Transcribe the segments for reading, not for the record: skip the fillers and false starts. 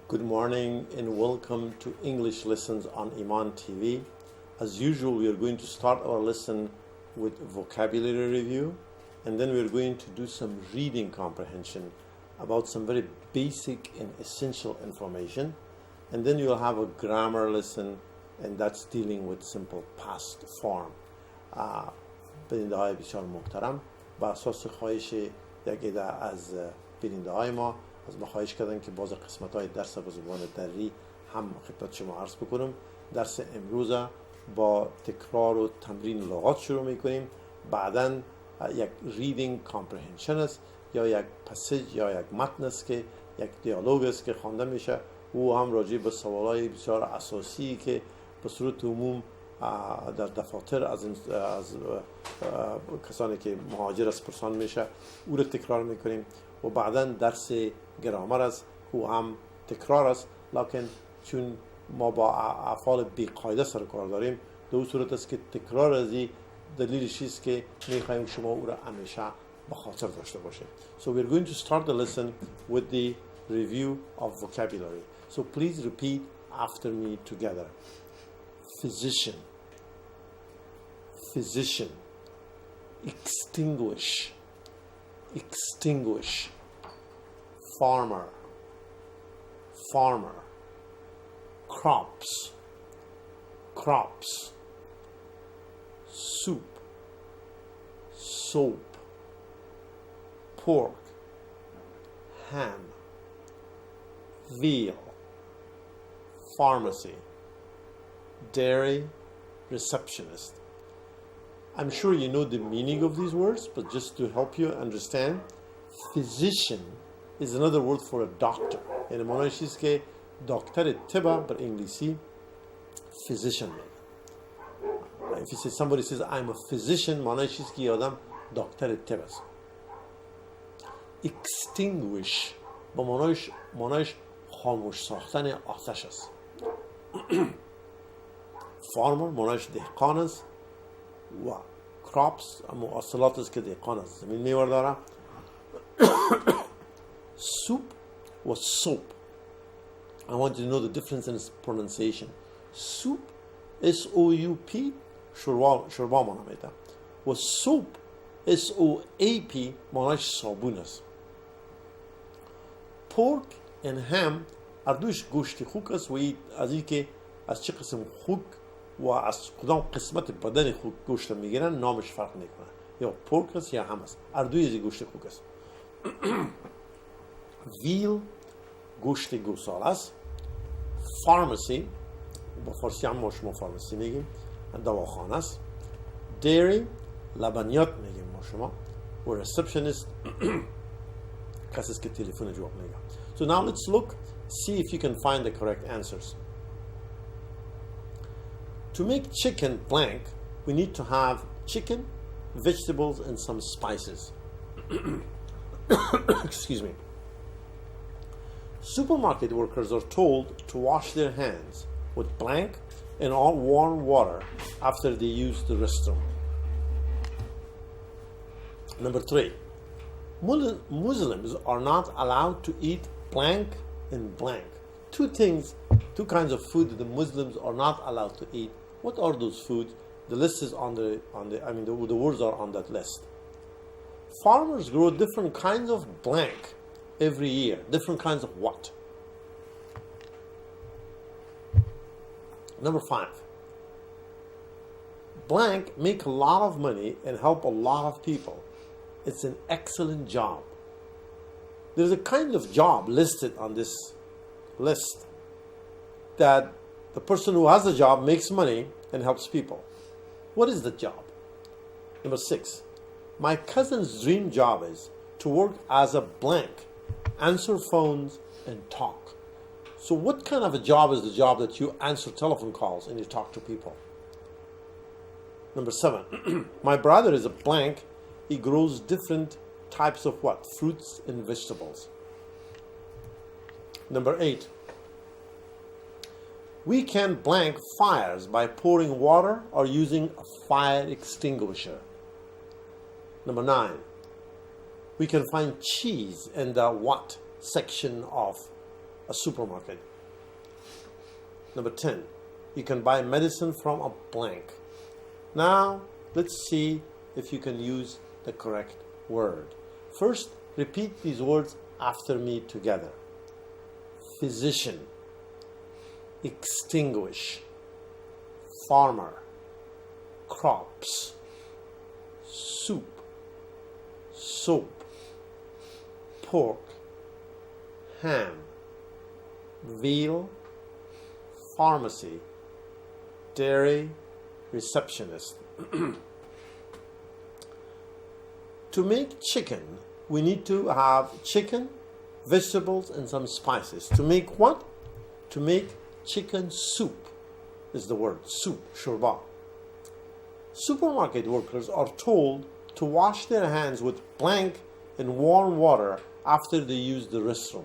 Good morning and welcome to English Lessons on Iman TV. As usual, we are going to start our lesson with vocabulary review, and then we are going to do some reading comprehension about some very basic and essential information. And then you'll have a grammar lesson, and that's dealing with simple past form. بیننده های بسیار محترم با اساس خواهش یک عده از بیننده های ما از ما خواهش کردن که باز قسمت های درس به زبان دری هم خدمت شما عرض بکنم. درس امروز با تکرار و تمرین لغات شروع میکنیم. بعداً یک ریدینگ کامپریهنشن است یا یک پسیج یا یک متن است که یک دیالوگ است که خوانده میشه. او هم راجع به سوالای بسیار اساسی که به صورت عموم در دفاتر از کسانی که مهاجر است پرسان میشه او رو تکرار میکنیم. و بعدا درس گرامر است او هم تکرار است، لکن چون ما با افعال بی‌قاعده سر کار داریم در صورت است که تکرار ازی دلیلش است که میخوایم شما او را همیشه به خاطر داشته باشید. So we're going to start the lesson with the review of vocabulary. So please repeat after me together. Physician, physician, extinguish, extinguish, farmer, farmer, crops, crops, soup, soap, pork, ham, veal, pharmacy, dairy, receptionist. I'm sure you know the meaning of these words, but just to help you understand, physician is another word for a doctor. یعنی معنیش است که دکتر طب بر انگلیسی physician میگن. If you say somebody says I'm a physician معنیش است که یه آدم دکتر طب است. Extinguish با معنیش خاموش ساختن آتش است. Farmer معنیش دهقان است و crops اما حاصلات است که دهقان است زمین میوار داره. Soup و soap. I want you to know the difference in its pronunciation. Soup S-O-U-P شوربا معنی میده و soap S-O-A-P معنیش صابون است. Pork and ham اردوش گوشت خوک است و از این که از چه قسم خوک و از کدام قسمت بدن خوک گوشت میگیرن نامش فرق میکنه، یا پورک است یا هم است. اردوی از گوشت خوک است. ویل گوشت گوساله است. فارمسی با فارسی هم ما شما فارمسی میگیم، دواخانه است. دیری لبنیات میگیم ما شما. و ریسپشنیست کسی است که تلفن جواب میگه. So now let's look, see if you can find the correct answers. To make chicken blank, we need to have chicken, vegetables, and some spices. Excuse me. Supermarket workers are told to wash their hands with blank and all warm water after they use the restroom. Number 3. Muslims are not allowed to eat blank and blank. Two kinds of food that the Muslims are not allowed to eat. What are those foods? The list is the words are on that list. Farmers grow different kinds of blank every year. Different kinds of what? Number 5. Blank make a lot of money and help a lot of people. It's an excellent job. There's a kind of job listed on this list that the person who has a job makes money and helps people. What is the job? Number 6. My cousin's dream job is to work as a blank, answer phones and talk. So what kind of a job is the job that you answer telephone calls and you talk to people? Number 7. My brother is a blank. He grows different types of what? Fruits and vegetables. Number 8. We can blank fires by pouring water or using a fire extinguisher. Number 9. We can find cheese in the what section of a supermarket. Number 10, you can buy medicine from a blank. Now, let's see if you can use the correct word. First, repeat these words after me together. Physician, extinguish, farmer, crops, soup, soap, pork, ham, veal, pharmacy, dairy, receptionist. To make chicken, we need to have chicken, vegetables, and some spices. To make what? To make chicken soup is the word, soup, shurba. Supermarket workers are told to wash their hands with blank and warm water after they use the restroom.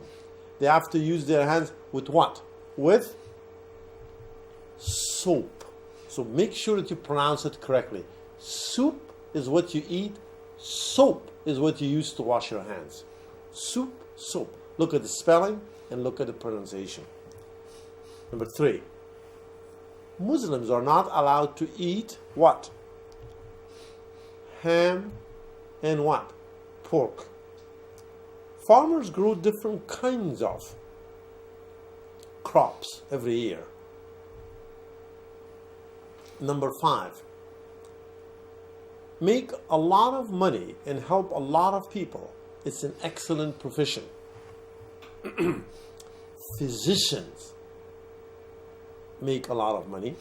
They have to use their hands with what? With soap. So make sure that you pronounce it correctly. Soup is what you eat. Soap is what you use to wash your hands. Soup, soap. Look at the spelling and look at the pronunciation. Number 3. Muslims are not allowed to eat what? Ham and what? Pork. Farmers grow different kinds of crops every year. Number 5. Make a lot of money and help a lot of people. It's an excellent profession. Physicians make a lot of money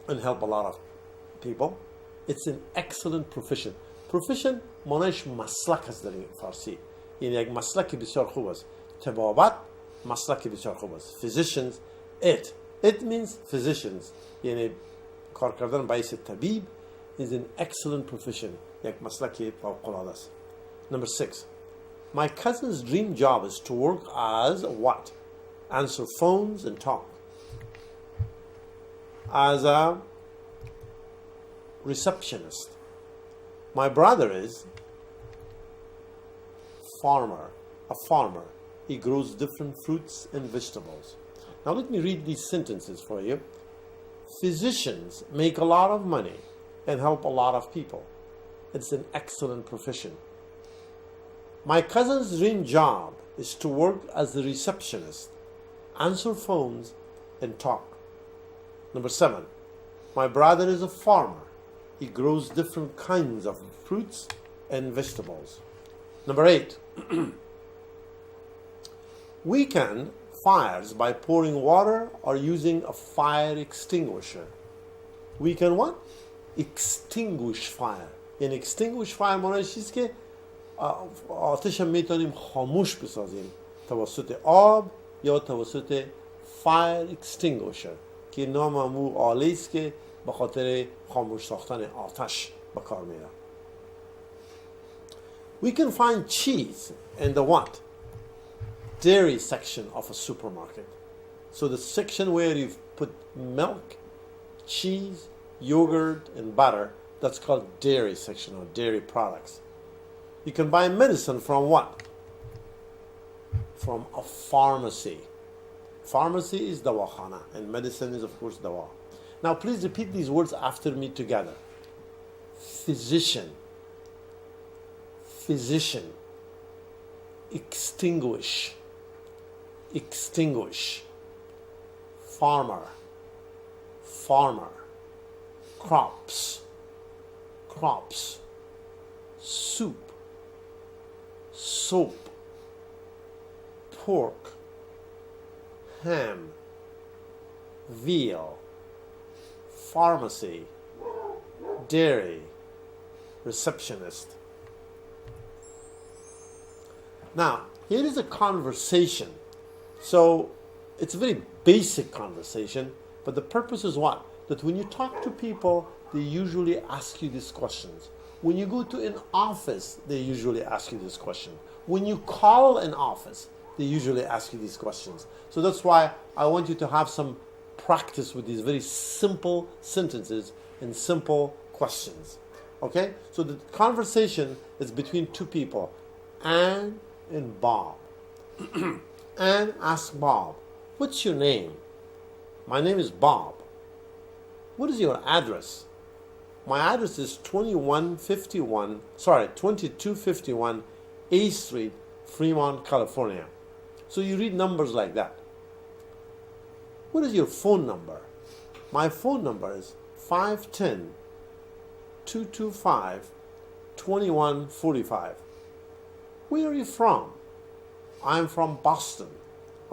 and help a lot of people. It's an excellent profession. Profession مانش مسلک هست در فارسی. یعنی یک مسلک بسیار خوب است. طبابت مسلک بسیار خوب است. Physicians, it means physicians. یعنی کار کردن باعث طبیب is an excellent profession. یک مسلک فوق‌العاده است. Number 6. My cousin's dream job is to work as what? Answer phones and talk. As a receptionist. My brother is a farmer. He grows different fruits and vegetables. Now let me read these sentences for you. Physicians make a lot of money and help a lot of people. It's an excellent profession. My cousin's dream job is to work as a receptionist, answer phones, and talk. Number 7. My brother is a farmer. He grows different kinds of fruits and vegetables. Number 8. We can fires by pouring water or using a fire extinguisher. We can what? Extinguish fire. یعنی extinguish fire معنیش چیست که آتش هم میتونیم خاموش بسازیم توسط آب یا توسط fire extinguisher که نام همون آله است که به خاطر خاموش ساختن آتش به کار میره. We can find cheese in the what? Dairy section of a supermarket. So the section where you've put milk, cheese, yogurt, and butter, that's called dairy section or dairy products. You can buy medicine from what? From a pharmacy. Pharmacy is dawakhana and medicine is of course dawa. Now please repeat these words after me together. Physician. Physician. Extinguish. Extinguish. Farmer. Farmer. Crops. Crops. Soup. Soap. Pork. Ham. Veal. Pharmacy. Dairy. Receptionist. Now, here is a conversation. So, it's a very basic conversation, but the purpose is what? That when you talk to people, they usually ask you these questions. When you go to an office, they usually ask you this question. When you call an office, they usually ask you these questions. So that's why I want you to have some practice with these very simple sentences and simple questions. Okay? So the conversation is between two people, Anne and Bob. Anne asked Bob, "What's your name?" "My name is Bob." "What is your address?" "My address is 2251 A Street, Fremont, California." So you read numbers like that. "What is your phone number?" "My phone number is 510-225-2145. "Where are you from?" "I'm from Boston."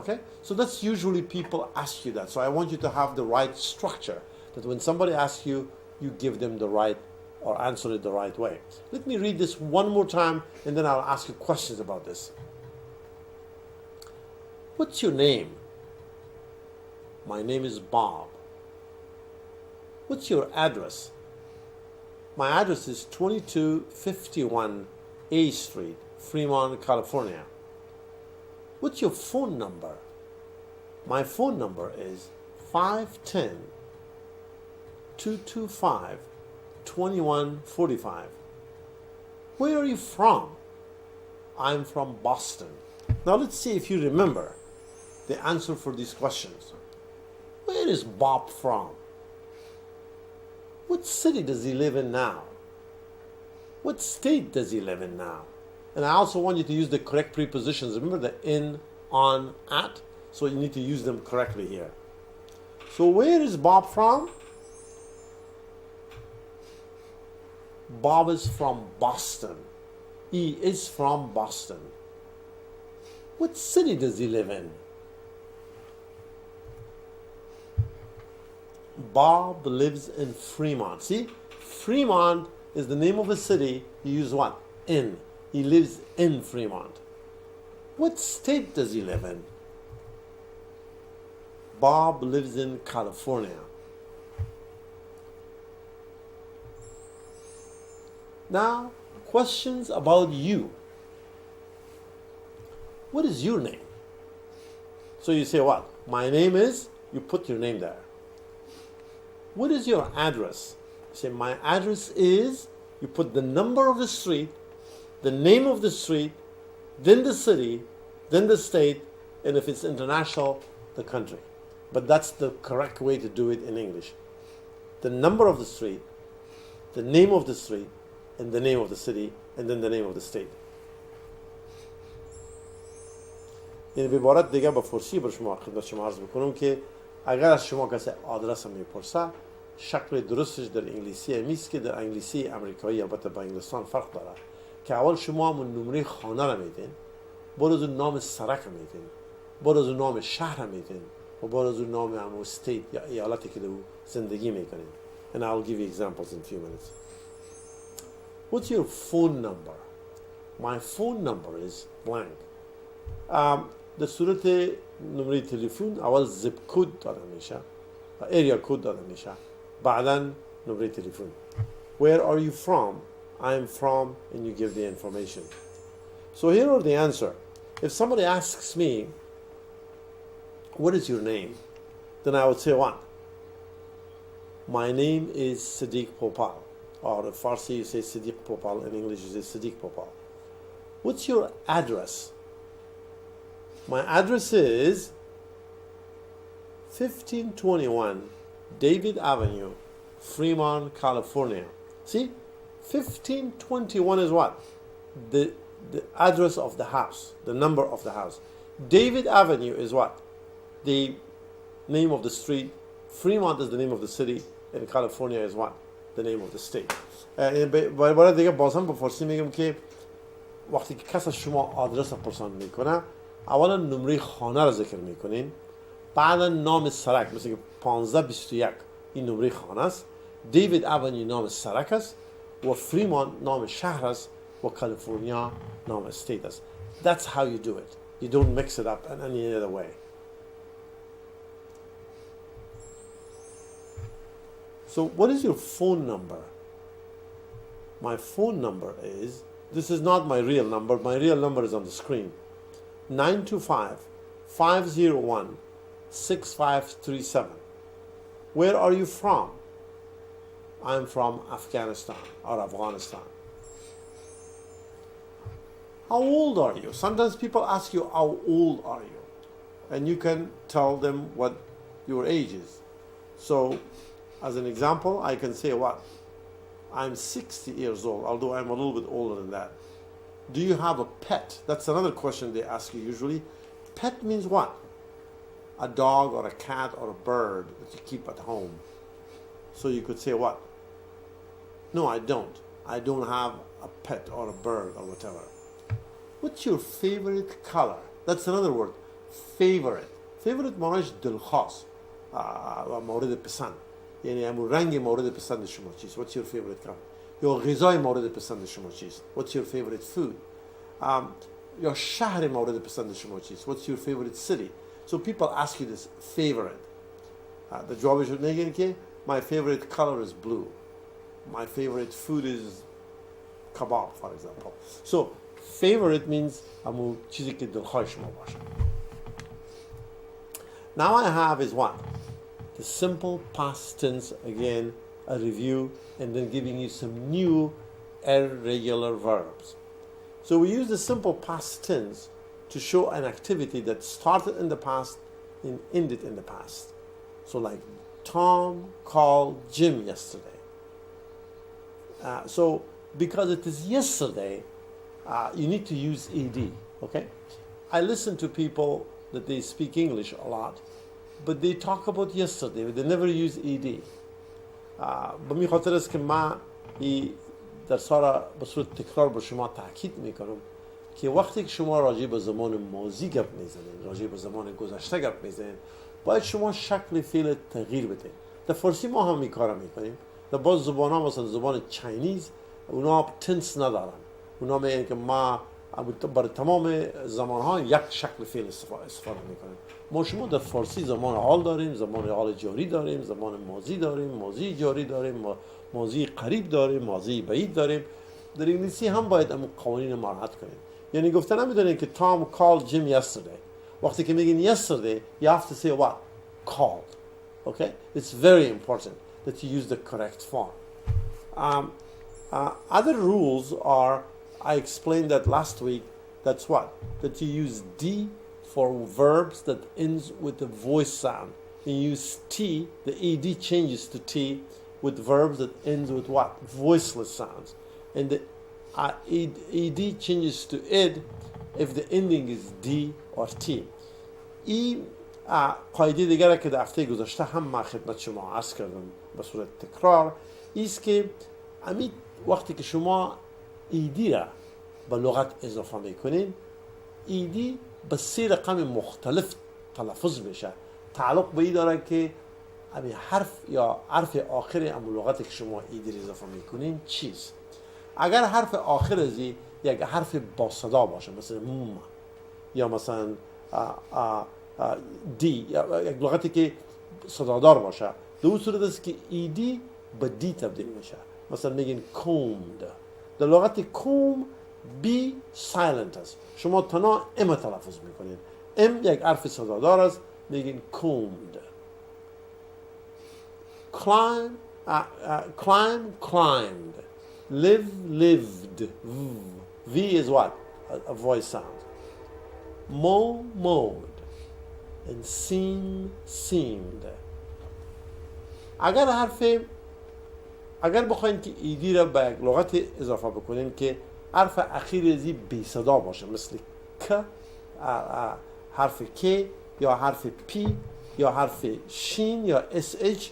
Okay? So that's usually people ask you that. So I want you to have the right structure, that when somebody asks you, you give them the right or answer it the right way. Let me read this one more time and then I'll ask you questions about this. "What's your name?" "My name is Bob." "What's your address?" "My address is 2251 A Street, Fremont, California." "What's your phone number?" "My phone number is 510-225-2145. "Where are you from?" "I'm from Boston." Now let's see if you remember the answer for these questions. Where is Bob from? What city does he live in now? What state does he live in now? And I also want you to use the correct prepositions. Remember the in, on, at? So you need to use them correctly here. So where is Bob from? Bob is from Boston. He is from Boston. What city does he live in? Bob lives in Fremont. See, Fremont is the name of a city. You use what? In. He lives in Fremont. What state does he live in? Bob lives in California. Now, questions about you. What is your name? So you say what? My name is, you put your name there. What is your address? You say my address is, you put the number of the street, the name of the street, then the city, then the state, and if it's international, the country. But that's the correct way to do it in English. The number of the street, the name of the street, and the name of the city, and then the name of the state. این به عبارت دیگه با فارسی بر شما خدمت شما عرض بکنم که اگر از شما کسی آدرس میپرسه شکل درستش در انگلیسی همیست که در انگلیسی امریکایی البته با انگلستان فرق داره که اول شما همون نمره خانه رو میدین، بعد از اون نام سرک رو میدین، بعد از اون نام شهر رو میدین و بعد از اون نام همون استیت یا ایالتی که در زندگی میکنین. And I'll give you examples in a few minutes. What's your phone number? My phone number is blank. در صورت نمره تلفن اول زip کد داده میشه، area کد داده میشه، بعدا نمره تلفن. Where are you from? I'm from, and you give the information. So here are the answer. If somebody asks me, what is your name? Then I would say what? My name is Sadiq Popal. Or in Farsi you say Sadiq Popal, in English you say Sadiq Popal. What's your address? My address is 1521 David Avenue, Fremont, California. See, 1521 is what? The address of the house, the number of the house. David Avenue is what? The name of the street. Fremont is the name of the city, and California is what? The name of the state. باید دیگه بازم با فارسی میگم که وقتی که کس از شما آدرس پرسان میکنه اولا نمره خانه رو ذکر میکنین، بعدا نام سرک، مثل که 1521 این نمره خانه است، دیوید اونیو نام سرک است و فریمونت نام شهر است و کالیفرنیا نام استیت است. That's how you do it. You don't mix it up in any other way. So what is your phone number? My phone number is, this is not my real number, my real number is on the screen. 925-501-6537. Where are you from? I'm from Afghanistan or Afghanistan. How old are you? Sometimes people ask you, how old are you? and you can tell them what your age is. So, as an example, I can say what? I'm 60 years old, although I'm a little bit older than that. Do you have a pet? That's another question they ask you usually. Pet means what? A dog or a cat or a bird that you keep at home. So you could say what? No, I don't. I don't have a pet or a bird or whatever. What's your favorite color? That's another word. Favorite. Favorite معناش دلخواست و مورد پسند. یعنی همون رنگ مورد پسند شما چیست؟ What's your favorite color? یا غذای مورد پسند شما چیست؟ What's your favorite food? یا شهر مورد پسند شما چیست؟ What's your favorite city? So people ask you this, favorite. The جوابش رو نگین که my favorite color is blue. My favorite food is kebab, for example. So favorite means همون چیزی که دلخواه شما باشه. Now I have is what? The simple past tense, again, a review, and then giving you some new irregular verbs. So we use the simple past tense to show an activity that started in the past and ended in the past. So like, Tom called Jim yesterday. So because it is yesterday, you need to use ed, okay? I listen to people that they speak English a lot, but they talk about yesterday, but they never use ed. به می خاطر است که من در سارا به صورت تکرار به شما تاکید میکنم که وقتی که شما راجع به زمان ماضی گپ میزنید، راجع به زمان گذشته گپ میزنید، باید شما شکل فعل تغییر بدید. در فارسی ما هم این کارو میکنیم. در بعض زبان‌ها مثلا زبان چینیز اونا تنس ندارن. اونا میگن که ما برای تمام زمان‌ها یک شکل فعل استفاده میکنیم. ما شما در فارسی زمان حال داریم، زمان حال جاری داریم، زمان ماضی داریم، ماضی جاری داریم، ماضی قریب داریم، ماضی بعید داریم. در انگلیسی هم باید اون قوانین مراعات کنیم. یعنی گفتن نمیدونین که Tom called Jim yesterday. وقتی که میگین yesterday, you have to say what? Called. Okay? It's very important that you use the correct form. Other rules are, I explained that last week, that's what? That you use D for verbs that ends with a voice sound. You use T, the ED changes to T with verbs that ends with what? Voiceless sounds. And the ED changes to id if the ending is D or T. این قاعده دیگره که در هفته گذشته هم من خدمت شما عرض کردم به صورت تکرار ایست که همین وقتی که شما ایدی را به لغت اضافه میکنین ایدی به 3 رقم مختلف تلفظ میشه. تعلق به این داره که همین حرف یا حرف آخر همون لغت که شما ایدی را اضافه میکنین چیست. اگر حرف آخر از یک حرف با صدا باشه مثلا م یا مثلا دی یا یک لغتی که صدادار باشه در اون صورت است که ایدی به دی تبدیل میشه. مثلا میگین combed. در لغت comb بی سایلنت است. شما تنها ام تلفظ میکنین. ام یک حرف صدادار است. میگین combed. climb climbed. live lived. V is what? A voice sound. mow mowed. and seem seemed. اگر بخواین که ایدی را به یک لغت اضافه بکنین که حرف اخیر ازی بی صدا باشه مثل ک، حرف K یا حرف P یا حرف شین یا SH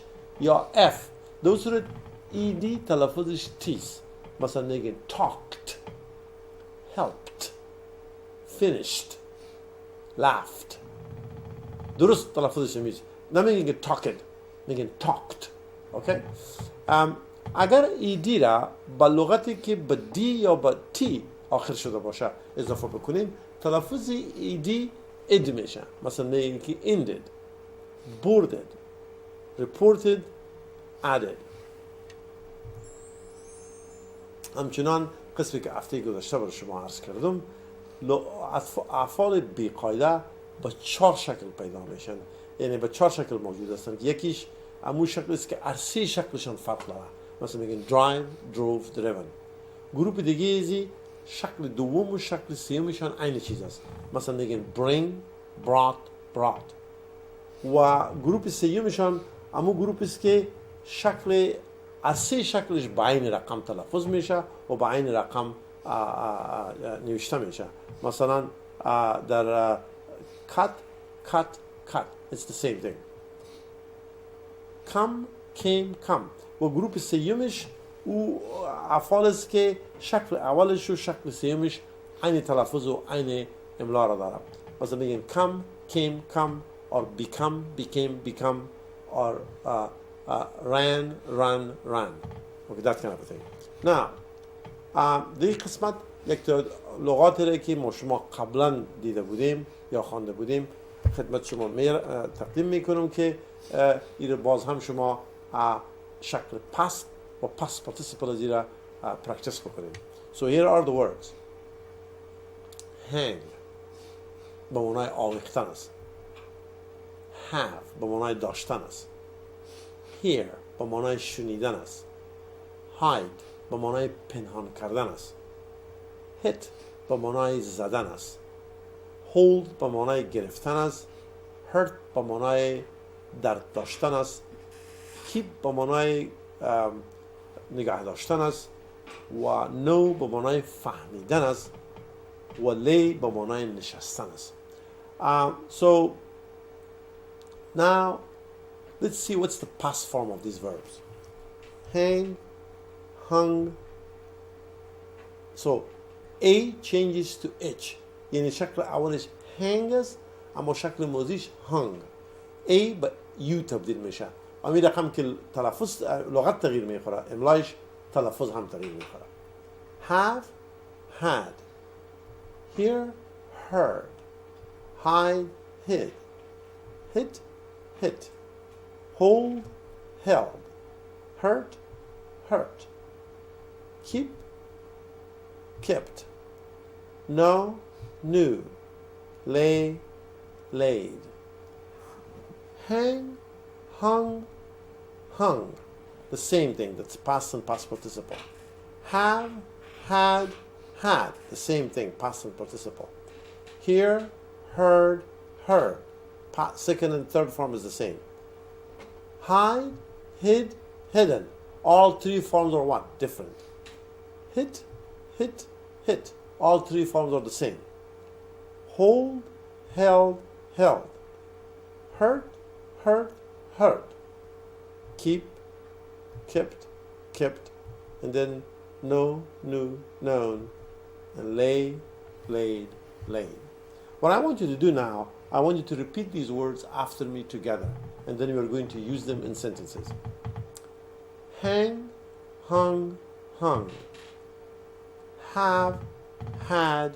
یا F، در صورت ایدی تلفظش تیست. مثلا نگین talked, helped, finished, laughed. درست تلفظش میشه. نمیگین که talked، میگین talked. اوکی؟ اگر ایدی را با لغتی که با دی یا با تی آخر شده باشه اضافه بکنیم تلفظ ایدی اد میشه. مثلا میگین که ended, boarded, reported, added. همچنان قسمی که هفته گذشته برای شما عرض کردم افعال بیقاعده با 4 شکل پیدا میشن. یعنی با 4 شکل موجود هستن. یکیش همون شکل است که هر 3 شکلشان فرق داره. مثلا میگن drive, drove, driven. گروپ دیگه ازی شکل دوم و شکل سومشان عین چیز است. مثلا میگن bring, brought, brought. و گروپ سیومشان امو گروپ است که شکل اصلی شکلش با عین رقم تلفظ میشه و با عین رقم نوشته میشه. مثلا در cut it's the same thing. come come و گروپ سیومش او افعال است که شکل اولش و شکل سیومش عین تلفظ و عین املا را داره. مثلا میگن come or become or ran. Okay, that kind of a thing. Now در قسمت یک لغاتی را که ما شما قبلا دیده بودیم یا خوانده بودیم خدمت شما تقدیم میکنم که این باز هم شما شکل past و past participle از را پرکتیس بکنیم. So here are the words. hang به معنای آویختن است. have به معنای داشتن است. hear به معنای شنیدن است. hide به معنای پنهان کردن است. hit به معنای زدن است. hold به معنای گرفتن است. hurt به معنای درد داشتن است. keep به معنای نگاه داشتن است و know به معنای فهمیدن است و lay به معنای نشستن است. So now let's see what's the past form of these verbs. hang, hung. So A changes to H. یعنی شکل اولش hang است اما شکل موضوعش hung. A به U تبدیل میشه. اما این رقم که تلفظ لغت تغییر میخوره املایش تلفظ هم تغییر میخوره. have, had. hear, heard. hide, hid. hit. hold, held. hurt. keep, kept. know, knew. lay, laid. hang, hung, the same thing. That's past and past participle. have, had, the same thing. Past and participle. hear, heard. Second and third form is the same. hide, hid, hidden. All three forms are what? Different. hit. All three forms are the same. hold, held. hurt. keep, kept, and then know, knew, known, and lay, laid. What I want you to do now, I want you to repeat these words after me together, and then we're going to use them in sentences. hang, hung. have, had.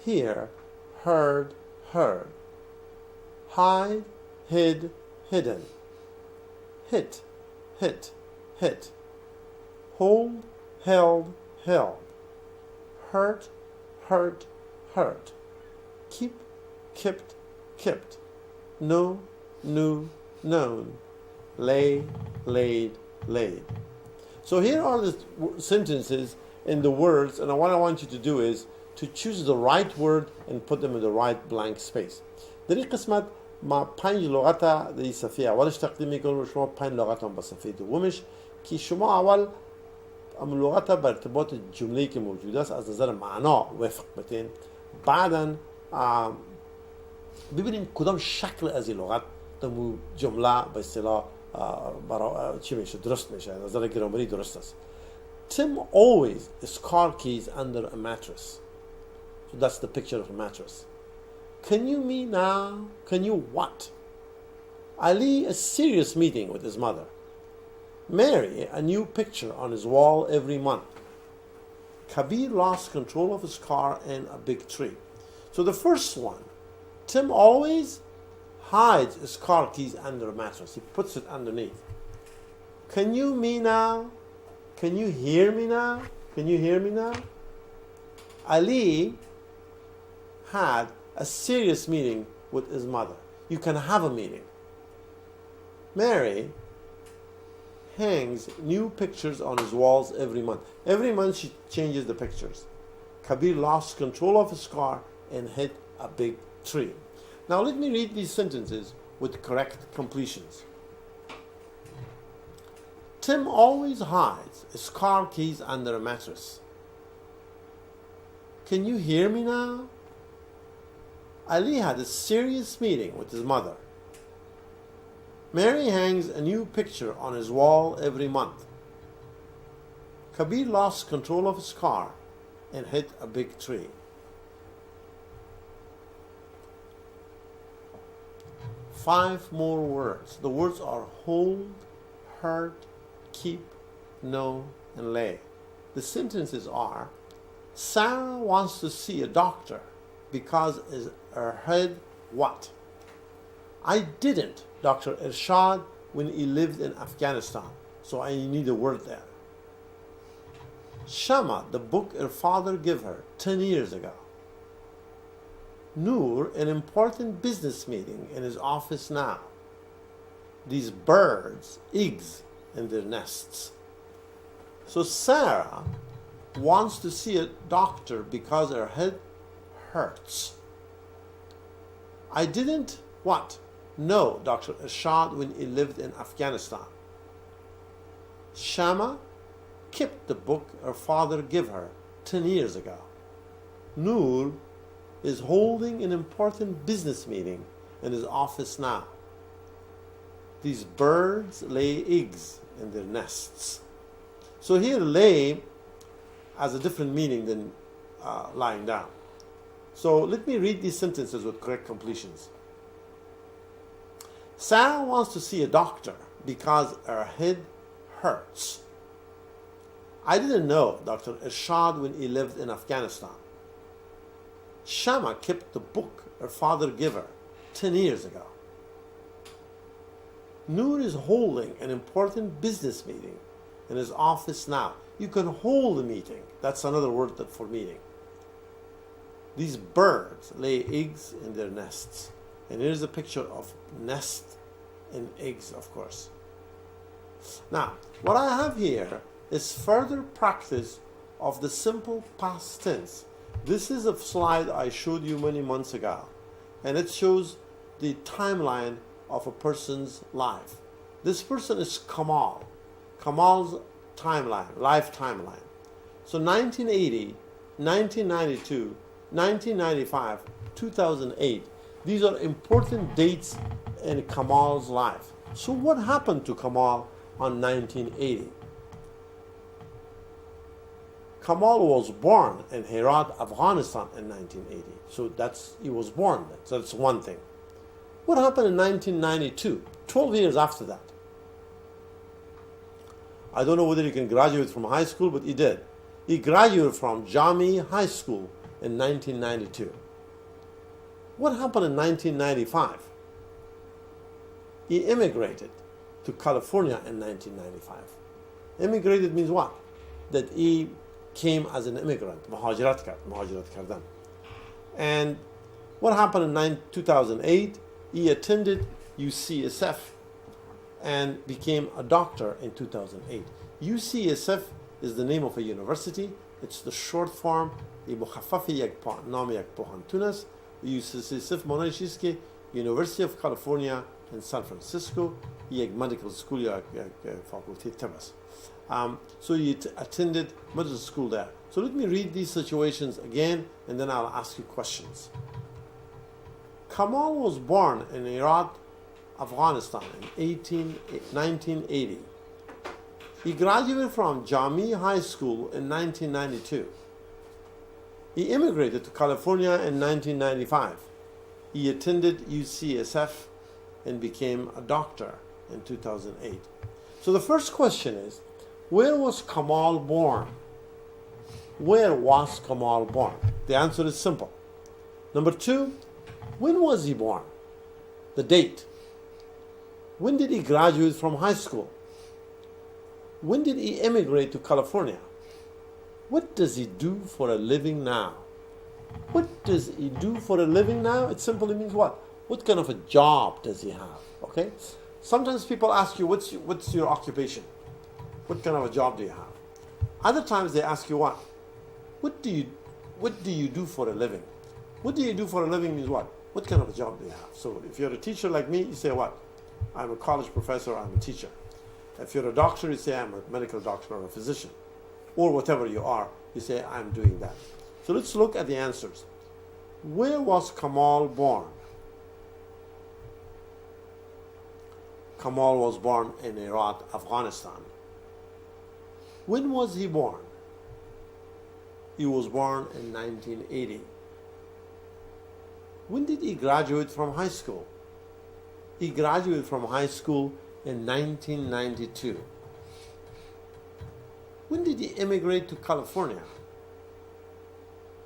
hear, heard. hide, hid, hidden. hit. hold, held. hurt. keep, kept. know, knew, known. lay, laid. So here are the sentences in the words, and what I want you to do is to choose the right word and put them in the right blank space. در این قسمت ما 5 لغت در این صفحه اولش تقدیم میکنم و شما 5 لغت هم با صفحه دومش که شما اول ام لغت بر ارتباط جمله‌ای که موجود است از نظر معنا وفق بتین، بعداً ببینیم کدام شکل از این لغت دمو جمله به اصطلاح چی میشه درست میشه، از نظر گرامری درست است. Tim always his car keys under a mattress. So that's the picture of a mattress. Can you what? Ali a serious meeting with his mother. Mary a new picture on his wall every month. Kabir lost control of his car in a big tree. So the first one, Tim always hides his car keys under a mattress. He puts it underneath. Can you hear me now? Ali had a serious meeting with his mother. You can have a meeting. Mary hangs new pictures on his walls every month. Every month she changes the pictures. Kabir lost control of his car and hit a big tree. Now let me read these sentences with correct completions. Tim always hides his car keys under a mattress. Can you hear me now? Ali had a serious meeting with his mother. Mary hangs a new picture on his wall every month. Kabir lost control of his car and hit a big tree. Five more words. The words are hold, hurt, keep, know, and lay. The sentences are: Sarah wants to see a doctor because her head what? I didn't, Dr. Irshad, when he lived in Afghanistan. So I need a word there. Shama, the book her father gave her 10 years ago. Noor, an important business meeting in his office now. These birds, eggs in their nests. So Sarah wants to see a doctor because her head hurts. I didn't what? No, Dr. Irshad, when he lived in Afghanistan. Shama kept the book her father gave her 10 years ago. Noor is holding an important business meeting in his office now. These birds lay eggs in their nests. So here lay has a different meaning than lying down. So let me read these sentences with correct completions. Sarah wants to see a doctor because her head hurts. I didn't know Dr. Irshad when he lived in Afghanistan. Shama kept the book her father gave her 10 years ago. Noor is holding an important business meeting in his office now. You can hold a meeting. That's another word for meeting. These birds lay eggs in their nests. And here's a picture of nest and eggs, of course. Now, what I have here is further practice of the simple past tense. This is a slide I showed you many months ago, and it shows the timeline of a person's life. This person is Kamal. Kamal's timeline, life timeline. So 1980, 1992, 1995, 2008. These are important dates in Kamal's life. So what happened to Kamal on 1980? Kamal was born in Herat, Afghanistan in 1980. So he was born then. So that's one thing. What happened in 1992, 12 years after that? I don't know whether he can graduate from high school, but he did. He graduated from Jami High School in 1992. What happened in 1995? He immigrated to California in 1995. Immigrated means what? That he came as an immigrant, muhajirat kardan. And what happened in 2008? He attended UCSF and became a doctor in 2008. UCSF is the name of a university. It's the short form. UCSF معنیش است که University of California in San Francisco یک medical school یا faculty طب است. So he attended medical school there. So let me read these situations again and then I'll ask you questions. Kamal was born in Herat, Afghanistan in 1980. He graduated from Jami High School in 1992. He immigrated to California in 1995. He attended UCSF and became a doctor in 2008. So the first question is, where was Kamal born? Where was Kamal born? The answer is simple. Number two, when was he born? The date. When did he graduate from high school? When did he immigrate to California? What does he do for a living now? What does he do for a living now? It simply means what? What kind of a job does he have? Okay? Sometimes people ask you, what's your occupation? What kind of a job do you have? Other times they ask you what? What do you do for a living? What do you do for a living means what? What kind of a job do you have? So if you're a teacher like me, you say what? I'm a college professor, I'm a teacher. If you're a doctor, you say I'm a medical doctor or a physician. Or whatever you are, you say I'm doing that. So let's look at the answers. Where was Kamal born? Kamal was born in Iraq, Afghanistan. When was he born? He was born in 1980. When did he graduate from high school? He graduated from high school in 1992. When did he immigrate to California?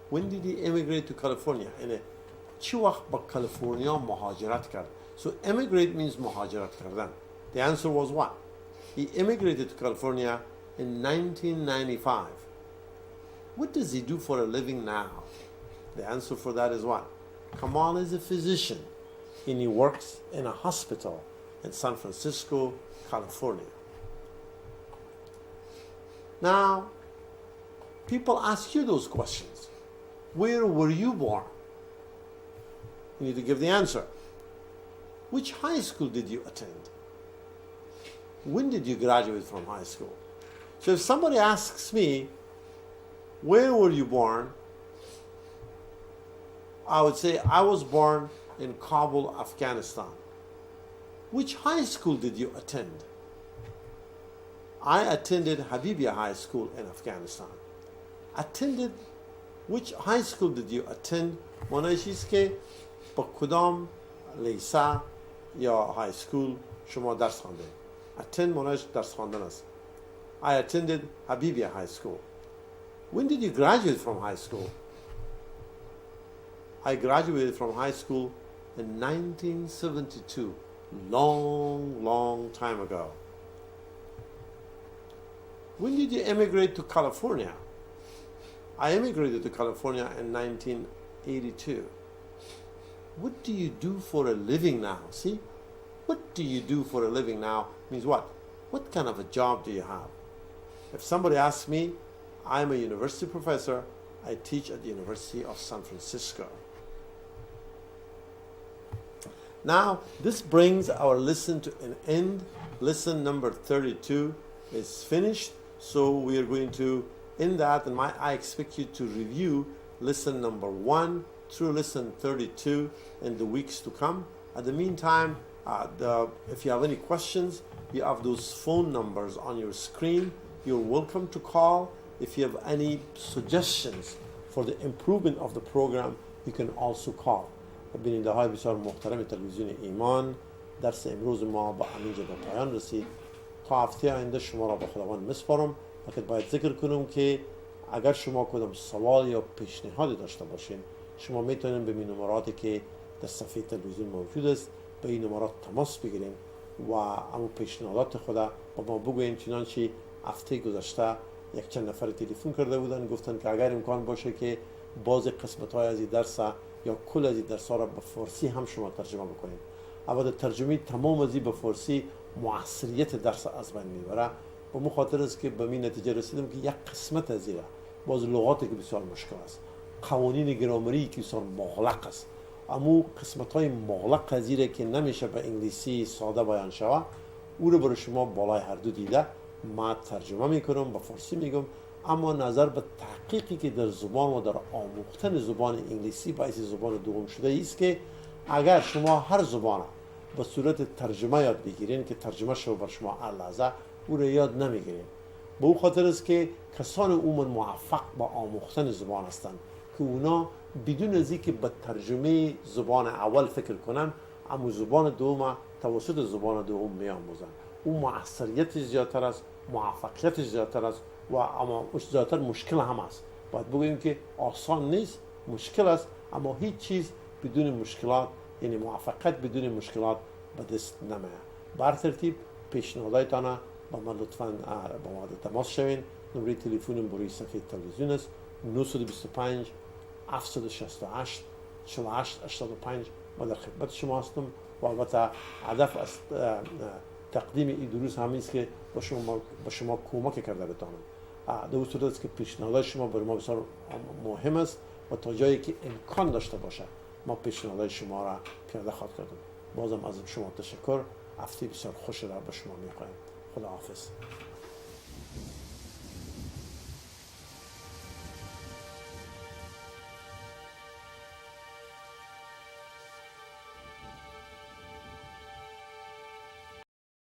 When did he immigrate to California? In چی وقت با کالیفرنیا مهاجرت کرد? So immigrate means مهاجرت کردن. The answer was what? He immigrated to California in 1995. What does he do for a living now? The answer for that is what? Kamal is a physician and he works in a hospital in San Francisco, California. Now, people ask you those questions. Where were you born? You need to give the answer. Which high school did you attend? When did you graduate from high school? So if somebody asks me, where were you born? I would say, I was born in Kabul, Afghanistan. Which high school did you attend? I attended Habibia High School in Afghanistan. Attended, which high school did you attend? معنیش است که با کدام لیسه یا های سکول شما درس خوانده. Attend معنیش درس خواندن است. I attended Habibia High School. When did you graduate from high school? I graduated from high school in 1972. Long time ago. When did you immigrate to California? I immigrated to California in 1982. What do you do for a living now? See? What do you do for a living now means what? What kind of a job do you have? If somebody asks me, I'm a university professor. I teach at the University of San Francisco. Now, this brings our lesson to an end. Lesson number 32 is finished. So we are going to end that, and I expect you to review lesson number 1 through lesson 32 in the weeks to come. At the meantime, if you have any questions, you have those phone numbers on your screen. You're welcome to call. If you have any suggestions for the improvement of the program, you can also call. بیننده های بسیار محترم تلویزیون ایمان، درس امروز ما با همینجا به پایان رسید. تا هفته آینده شما را به خداوند میسپارم. فقط باید ذکر کنم که اگر شما کدام سوال یا پیشنهادی داشته باشین، شما میتونین به نمراتی که در صفحه تلویزیون موجود است به این نمرات تماس بگیرین و اما پیشنهادات خدا با ما بگوین. چنانچه هفته گذشته یک چند نفر تلفن کرده بودن، گفتن که اگر امکان باشه که باز قسمت های از این درس یا کل از این درس ها را به فارسی هم شما ترجمه بکنید. اول ترجمه تمام از این به فارسی موثریت درس از بین میبره. به مو خاطر است که به این نتیجه رسیدم که یک قسمت از این باز لغاتی که بسیار مشکل است، قوانین گرامری که بسیار مغلق است، اما قسمت های مغلق از این که نمیشه به انگلیسی ساده بیان شود، او رو برای شما بالای هر دو دیده ما ترجمه میکنم، به فارسی میگم. اما نظر به تحقیقی که در زبان و در آموختن زبان انگلیسی باعث زبان دوم شده است که اگر شما هر زبان به صورت ترجمه یاد بگیرین که ترجمه شو بر شما هر لحظه او را یاد نمیگیرین. به او خاطر است که کسان عموما موفق با آموختن زبان هستند که اونا بدون از اینکه به ترجمه زبان اول فکر کنن، اما زبان دوم توسط زبان دوم میآموزن. او موثریت زیادتر است، موفقیت زیادتر است و اما زیادتر مشکل هم است. باید بگوییم که آسان نیست، مشکل است، اما هیچ چیز بدون مشکلات، یعنی موفقیت بدون مشکلات به دست نمیاد. بر ترتیب پیشنهاداتتان با ما لطفاً با ما تماس شوین. نمره تلفنم برای صفحه تلویزیون است 925 768 48 85. ما در خدمت شما هستم و البته هدف از تقدیم این دروس همین است که با شما کمک کرده بتانم. در صورت است که پیشنهاد شما برای ما بسیار مهم است و تا جایی که امکان داشته باشه ما پیشنهادهای شما را پیاده خواهد کردیم. بازم از شما تشکر. هفته بسیار خوش را به شما می‌خواهیم. خدا حافظ.